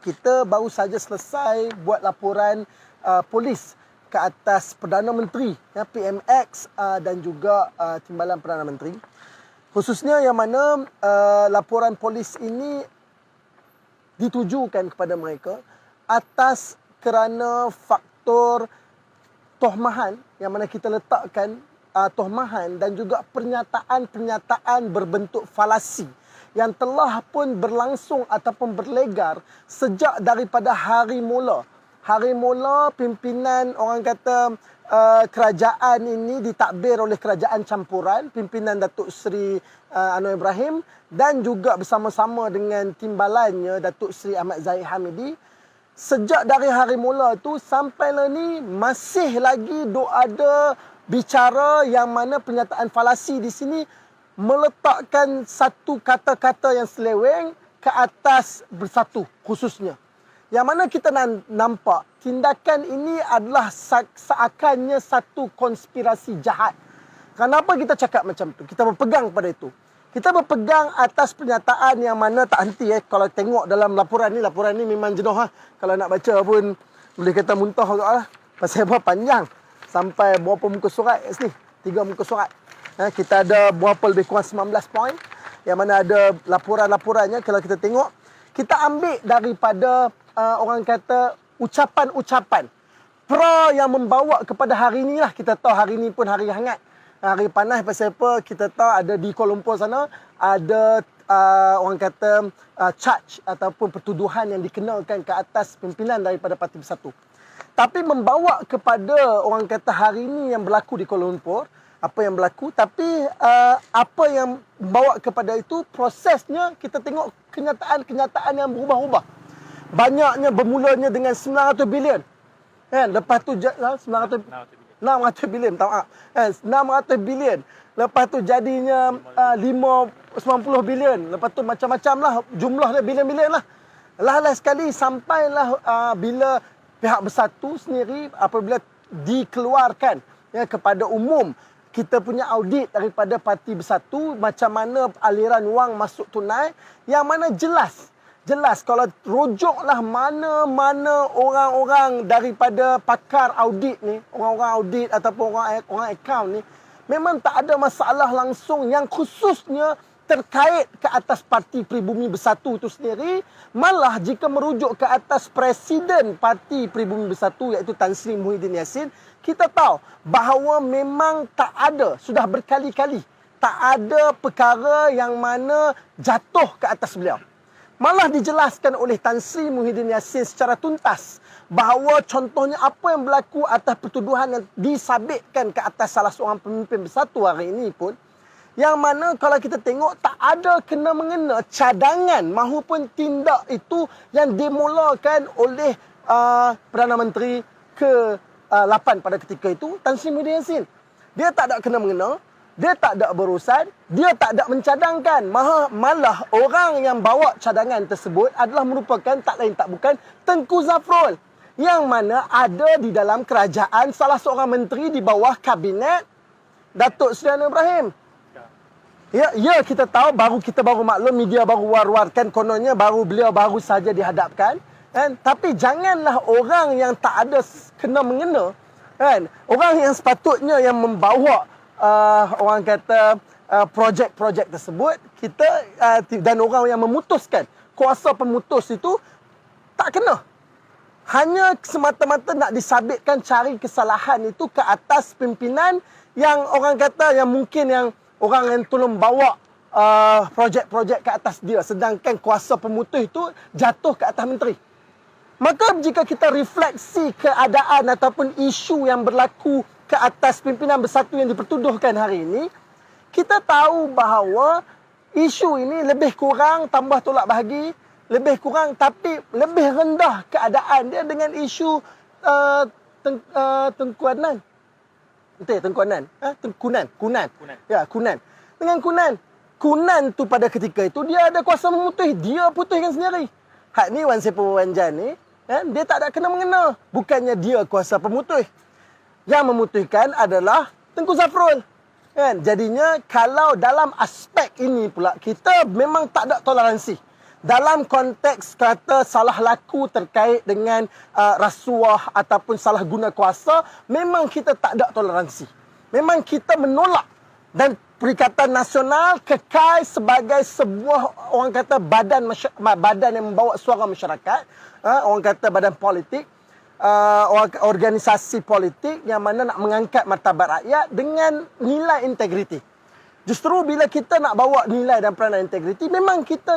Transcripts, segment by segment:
kita baru saja selesai buat laporan polis ke atas Perdana Menteri, ya, PMX dan juga Timbalan Perdana Menteri. Khususnya yang mana laporan polis ini ditujukan kepada mereka atas kerana faktor tohmahan yang mana kita letakkan tohmahan dan juga pernyataan-pernyataan berbentuk falasi yang telah pun berlangsung ataupun berlegar sejak daripada hari mula. Hari mula pimpinan orang kata kerajaan ini ditakbir oleh kerajaan campuran, pimpinan Datuk Seri Anwar Ibrahim dan juga bersama-sama dengan timbalannya Datuk Seri Ahmad Zahid Hamidi. Sejak dari hari mula tu sampai lah ni masih lagi ada bicara yang mana pernyataan falasi di sini meletakkan satu kata-kata yang seleweng ke atas bersatu khususnya. Yang mana kita nampak tindakan ini adalah seakannya satu konspirasi jahat. Kenapa kita cakap macam tu? Kita berpegang pada itu. Kita berpegang atas pernyataan yang mana tak henti. Kalau tengok dalam laporan ni memang jenuh. Kalau nak baca pun boleh kata muntah juga lah. Pasal berapa panjang. Sampai berapa muka surat kat sini. 3 muka surat. Kita ada berapa lebih kurang 19 poin. Yang mana ada laporan-laporannya. Kalau kita tengok, kita ambil daripada orang kata ucapan-ucapan pro yang membawa kepada hari ni lah. Kita tahu hari ni pun hari hangat. Hari panas pasal apa? Kita tahu ada di Kuala Lumpur sana ada orang kata charge ataupun pertuduhan yang dikenakan ke atas pimpinan daripada Parti Bersatu. Tapi membawa kepada orang kata hari ini yang berlaku di Kuala Lumpur, apa yang berlaku, tapi apa yang membawa kepada itu prosesnya kita tengok kenyataan-kenyataan yang berubah-ubah. Banyaknya bermulanya dengan 900 bilion. Kan? Lepas tu 900 bilion, tak maaf. 600 bilion. Lepas tu jadinya 90 bilion. Lepas tu macam-macam lah jumlah dia bilion-bilion lah. Last sekali sampailah bila pihak Bersatu sendiri apabila dikeluarkan ya, kepada umum kita punya audit daripada Parti Bersatu macam mana aliran wang masuk tunai yang mana jelas kalau rujuklah mana-mana orang-orang daripada pakar audit ni, orang-orang audit ataupun orang akaun ni memang tak ada masalah langsung yang khususnya terkait ke atas Parti Pribumi Bersatu itu sendiri. Malah jika merujuk ke atas Presiden Parti Pribumi Bersatu iaitu Tan Sri Muhyiddin Yassin, kita tahu bahawa memang tak ada, sudah berkali-kali tak ada perkara yang mana jatuh ke atas beliau. Malah dijelaskan oleh Tan Sri Muhyiddin Yassin secara tuntas bahawa contohnya apa yang berlaku atas pertuduhan yang disabitkan ke atas salah seorang pemimpin Bersatu hari ini pun, yang mana kalau kita tengok tak ada kena-mengena cadangan mahupun tindak itu yang dimulakan oleh Perdana Menteri ke-8 pada ketika itu, Tan Sri Muhyiddin Yassin. Dia tak ada kena-mengena, dia tak ada berurusan, dia tak ada mencadangkan. Malah orang yang bawa cadangan tersebut adalah merupakan tak lain tak bukan Tengku Zafrul, yang mana ada di dalam kerajaan salah seorang menteri di bawah kabinet Datuk Seri Anwar Ibrahim. Ya, kita tahu, kita baru maklum, media baru war-warkan kononnya beliau baru saja dihadapkan, kan? Tapi janganlah orang yang tak ada kena-mengena, kan? Orang yang sepatutnya yang membawa orang kata projek-projek tersebut, kita dan orang yang memutuskan, kuasa pemutus itu tak kena. Hanya semata-mata nak disabitkan cari kesalahan itu ke atas pimpinan yang orang kata yang mungkin yang orang yang tolong bawa projek-projek ke atas dia, sedangkan kuasa pemutus itu jatuh ke atas menteri. Maka jika kita refleksi keadaan ataupun isu yang berlaku ke atas pimpinan Bersatu yang dipertuduhkan hari ini, kita tahu bahawa isu ini lebih kurang tambah tolak bahagi, lebih kurang tapi lebih rendah keadaan dia dengan isu tengkuanan. Tengkuanan. Kunan. Ya, Kunan. Dengan Kunan. Kunan tu pada ketika itu dia ada kuasa memutus, dia putuskan sendiri. Hak ni Wan Sepo Wan Jan ni, dia tak ada kena-mengena. Bukannya dia kuasa pemutus. Yang memutuskan adalah Tengku Zafrul. Kan? Jadinya kalau dalam aspek ini pula kita memang tak ada toleransi. dalam konteks kata salah laku terkait dengan rasuah ataupun salah guna kuasa, memang kita tak ada toleransi. Memang kita menolak, dan Perikatan Nasional kekal sebagai sebuah, orang kata, badan yang membawa suara masyarakat, orang kata badan politik, organisasi politik yang mana nak mengangkat martabat rakyat dengan nilai integriti. Justru bila kita nak bawa nilai dan peranan integriti, memang kita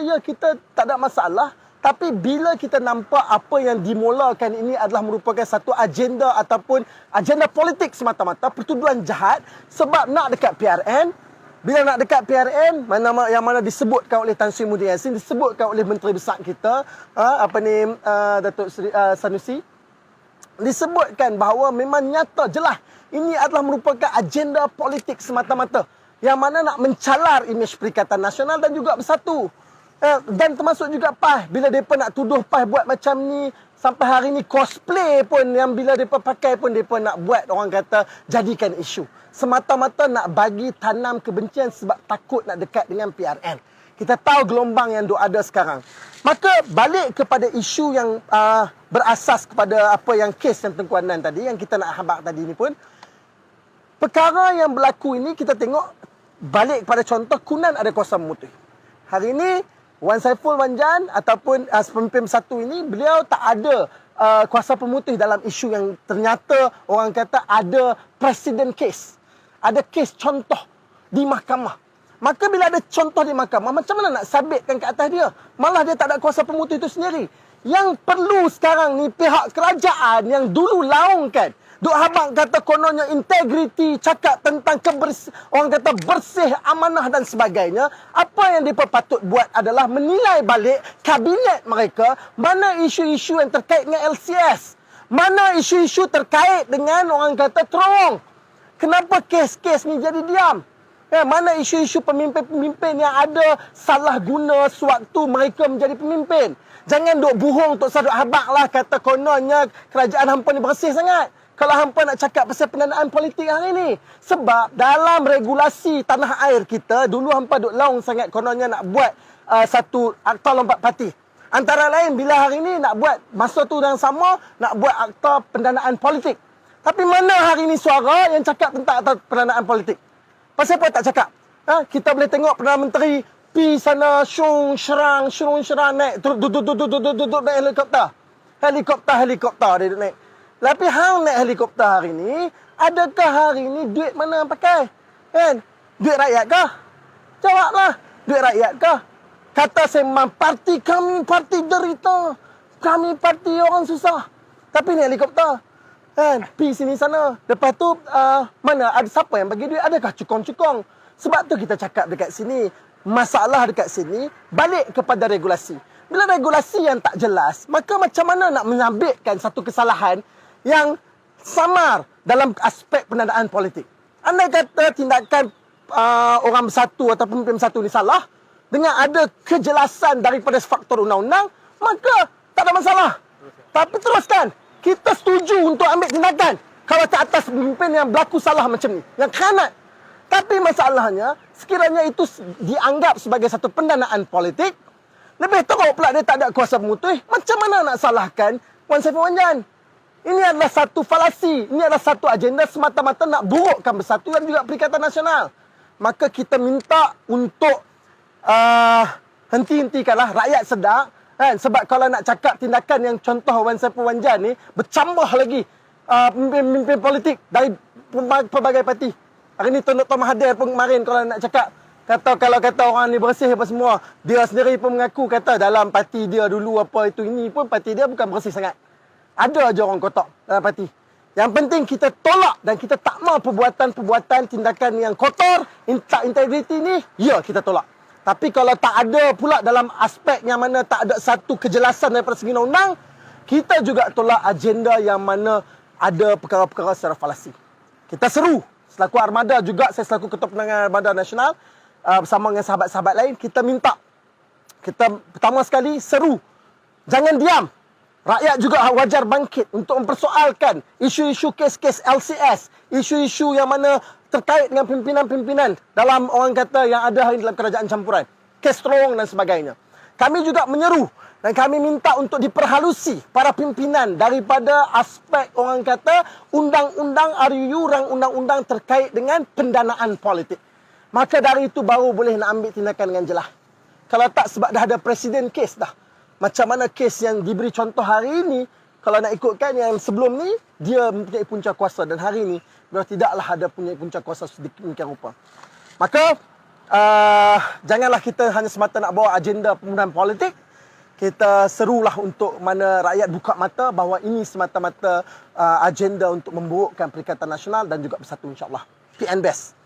tak ada masalah. Tapi bila kita nampak apa yang dimulakan ini adalah merupakan satu agenda ataupun agenda politik semata-mata, pertuduhan jahat sebab nak dekat PRN. Bila nak dekat PRN, yang mana disebutkan oleh Tan Sri Muhyiddin Yassin, disebutkan oleh Menteri Besar kita, Datuk Seri Sanusi, disebutkan bahawa memang nyata jelas ini adalah merupakan agenda politik semata-mata yang mana nak mencalar imej Perikatan Nasional dan juga Bersatu. Dan termasuk juga PAS. Bila mereka nak tuduh PAS buat macam ni, sampai hari ni cosplay pun yang bila mereka pakai pun mereka nak buat, orang kata, jadikan isu. Semata-mata nak bagi tanam kebencian sebab takut nak dekat dengan PRN. Kita tahu gelombang yang ada sekarang. Maka balik kepada isu yang berasas kepada apa yang kes yang Tengku Adnan tadi, yang kita nak habaq tadi ni pun, perkara yang berlaku ini kita tengok balik kepada contoh Kunan ada kuasa memutih. Hari ini Wan Saiful Wanjan ataupun pemimpin Bersatu ini, beliau tak ada kuasa pemutih dalam isu yang ternyata orang kata ada presiden case. Ada kes contoh di mahkamah. Maka bila ada contoh di mahkamah, macam mana nak sabitkan ke atas dia? Malah dia tak ada kuasa pemutih itu sendiri. Yang perlu sekarang ni pihak kerajaan yang dulu laungkan, duk habang kata kononnya integriti, cakap tentang orang kata bersih, amanah dan sebagainya. Apa yang mereka patut buat adalah menilai balik kabinet mereka, mana isu-isu yang terkait dengan LCS, mana isu-isu terkait dengan orang kata terowong. Kenapa kes-kes ni jadi diam? Mana isu-isu pemimpin-pemimpin yang ada salah guna sewaktu mereka menjadi pemimpin? Jangan duk buhung Tok Saduk habaq lah kata kononnya kerajaan hampa ni bersih sangat. Kalau hampa nak cakap pasal pendanaan politik hari ni. Sebab dalam regulasi tanah air kita, dulu hampa duk laung sangat kononnya nak buat satu akta lompat parti. Antara lain bila hari ni nak buat, masa tu yang sama, nak buat akta pendanaan politik. Tapi mana hari ni suara yang cakap tentang akta pendanaan politik? Pasal apa tak cakap? Kita boleh tengok Perdana Menteri pi sana syung serang naik duduk naik helikopter dia duduk naik. Tapi hang naik helikopter hari ni, adakah hari ni duit mana pakai? Kan? Duit rakyat kah? Jawablah. Duit rakyat kah? Kata semang parti kami parti derita. Kami parti orang susah. Tapi ni helikopter. Kan? Pi sini sana. Lepas tu mana ada siapa yang bagi duit? Adakah cukong-cukong? Sebab tu kita cakap dekat sini, masalah dekat sini balik kepada regulasi. Bila regulasi yang tak jelas, maka macam mana nak menyabitkan satu kesalahan yang samar dalam aspek pendanaan politik? Andai kata tindakan orang Bersatu atau pemimpin Bersatu ni salah, dengan ada kejelasan daripada faktor undang-undang, maka tak ada masalah. Tapi teruskan. Kita setuju untuk ambil tindakan kalau ke atas pemimpin yang berlaku salah macam ni, yang khianat. Tapi masalahnya, sekiranya itu dianggap sebagai satu pendanaan politik, lebih teruk pula dia tak ada kuasa pemutih, macam mana nak salahkan Wan Saiful Wanjan? Ini adalah satu falasi, ini adalah satu agenda semata-mata nak burukkan Bersatu dan juga Perikatan Nasional. Maka kita minta untuk henti-hentikanlah, rakyat sedar. Kan? Sebab kalau nak cakap tindakan yang contoh Wan Saiful Wanjan ni, bercambah lagi pemimpin politik dari pelbagai parti. Hari ni Tun Dr. Mahathir pun kemarin kalau nak cakap, kalau kata orang ni bersih apa semua, dia sendiri pun mengaku kata dalam parti dia dulu apa itu ini pun parti dia bukan bersih sangat. Ada aja orang kotak dalam parti. Yang penting kita tolak dan kita tak mau perbuatan-perbuatan tindakan yang kotor, tak integriti ni, ya kita tolak. Tapi kalau tak ada pula dalam aspek yang mana tak ada satu kejelasan daripada segi undang-undang, kita juga tolak agenda yang mana ada perkara-perkara secara falasi. Kita seru, selaku Armada juga, saya selaku Ketua Penerangan Armada Nasional, bersama dengan sahabat-sahabat lain, kita minta. Kita pertama sekali seru, jangan diam. Rakyat juga wajar bangkit untuk mempersoalkan isu-isu kes-kes LCS, isu-isu yang mana terkait dengan pimpinan-pimpinan dalam orang kata yang ada hari dalam kerajaan campuran, kes terowong dan sebagainya. Kami juga menyeru dan kami minta untuk diperhalusi para pimpinan daripada aspek orang kata undang-undang RUU, rang undang-undang terkait dengan pendanaan politik. Maka dari itu baru boleh nak ambil tindakan dengan jelas. Kalau tak sebab dah ada presiden kes dah. Macam mana kes yang diberi contoh hari ini, kalau nak ikutkan yang sebelum ni, dia mempunyai punca kuasa dan hari ini, dia tidaklah ada punya punca kuasa sedemikian rupa. Maka, janganlah kita hanya semata nak bawa agenda pembunuhan politik. Kita serulah untuk mana rakyat buka mata bahawa ini semata-mata agenda untuk memburukkan Perikatan Nasional dan juga Bersatu, insyaAllah. PN Best.